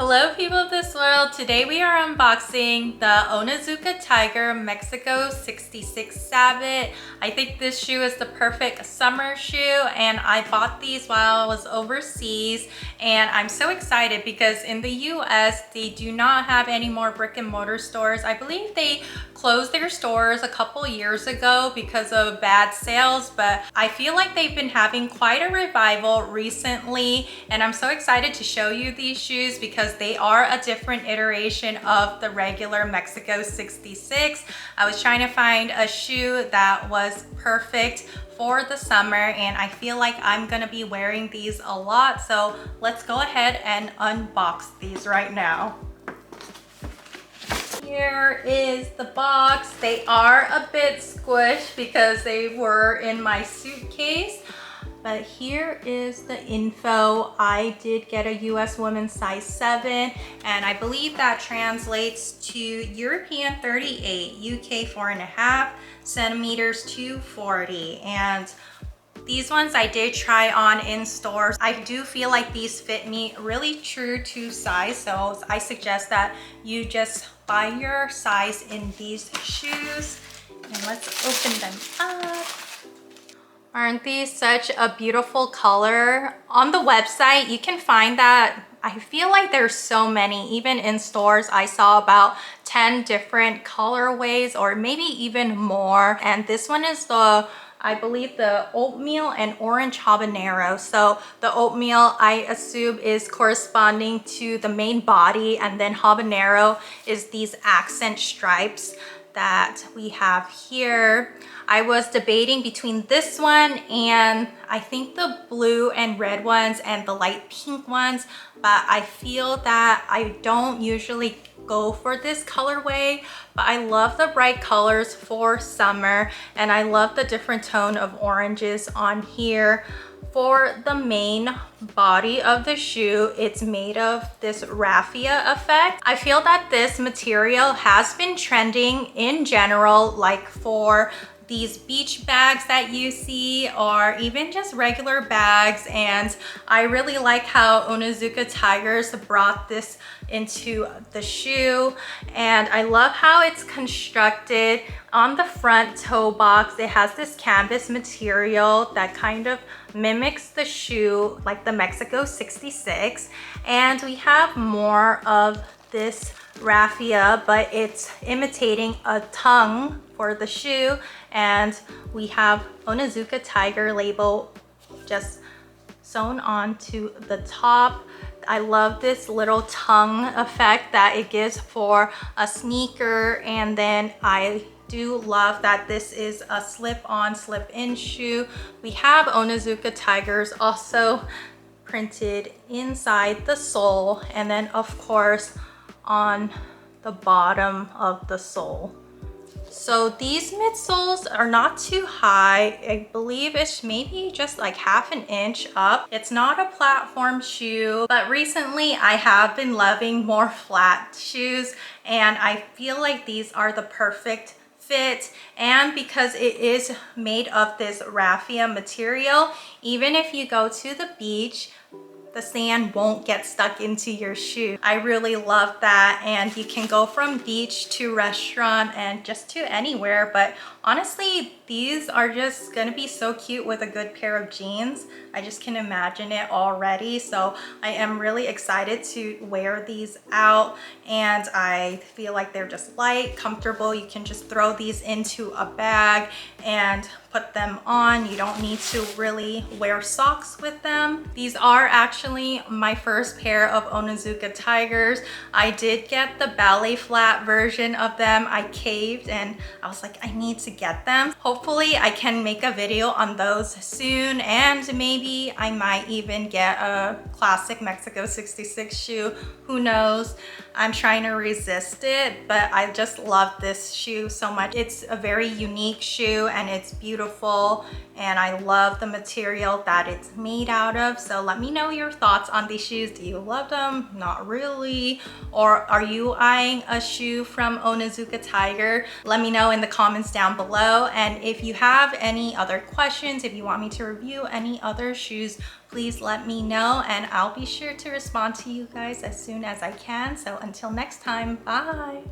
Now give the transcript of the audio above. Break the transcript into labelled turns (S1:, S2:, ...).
S1: Hello people of this world, today we are unboxing the Onitsuka Tiger Mexico 66 Sabot. I think this shoe is the perfect summer shoe and I bought these while I was overseas, and I'm so excited because in the US they do not have any more brick and mortar stores. I believe they closed their stores a couple years ago because of bad sales, but I feel like they've been having quite a revival recently, and I'm so excited to show you these shoes because they are a different iteration of the regular Mexico 66. I was trying to find a shoe that was perfect for the summer, and I feel like I'm gonna be wearing these a lot, so let's go ahead and unbox these right now. Here is the box. They are a bit squished because they were in my suitcase, but here is the info. I did get a US women's size 7, and I believe that translates to European 38, UK 4.5 centimeters to 40. And these ones I did try on in stores. I do feel like these fit me really true to size, so I suggest that you just buy your size in these shoes. And let's open them up. Aren't these such a beautiful color? On the website, you can find that. I feel like there's so many, even in stores, I saw about 10 different colorways or maybe even more. And this one is I believe the oatmeal and orange habanero. So the oatmeal, I assume, is corresponding to the main body, and then habanero is these accent stripes that we have here. I was debating between this one and I think the blue and red ones and the light pink ones, but I feel that I don't usually go for this colorway, but I love the bright colors for summer, and I love the different tone of oranges on here. For the main body of the shoe, it's made of this raffia effect. I feel that this material has been trending in general, like for these beach bags that you see, or even just regular bags, and I really like how Onitsuka Tigers brought this into the shoe, and I love how it's constructed. On the front toe box, it has this canvas material that kind of mimics the shoe like the Mexico 66, and we have more of this raffia, but it's imitating a tongue for the shoe, and we have Onitsuka Tiger label just sewn onto the top. I love this little tongue effect that it gives for a sneaker, and then I do love that this is a slip-on, slip-in shoe. We have Onitsuka Tigers also printed inside the sole, and then of course on the bottom of the sole. So these midsoles are not too high. I believe it's maybe just like half an inch up. It's not a platform shoe, but recently I have been loving more flat shoes, and I feel like these are the perfect fit. And because it is made of this raffia material, even if you go to the beach, the sand won't get stuck into your shoe. I really love that, and you can go from beach to restaurant and just to anywhere, but honestly, these are just gonna be so cute with a good pair of jeans. I just can imagine it already, so I am really excited to wear these out, and I feel like they're just light, comfortable. You can just throw these into a bag and put them on. You don't need to really wear socks with them. These are actually my first pair of Onitsuka Tigers. I did get the ballet flat version of them. I caved and I was like, I need to get them. Hopefully I can make a video on those soon, and maybe I might even get a classic Mexico 66 shoe. Who knows? I'm trying to resist it, but I just love this shoe so much. It's a very unique shoe and it's beautiful. beautiful, and I love the material that it's made out of. So let me know your thoughts on these shoes. Do you love them? Not really. Or are you eyeing a shoe from Onitsuka Tiger? Let me know in the comments down below. And if you have any other questions, if you want me to review any other shoes, please let me know and I'll be sure to respond to you guys as soon as I can. So until next time, bye.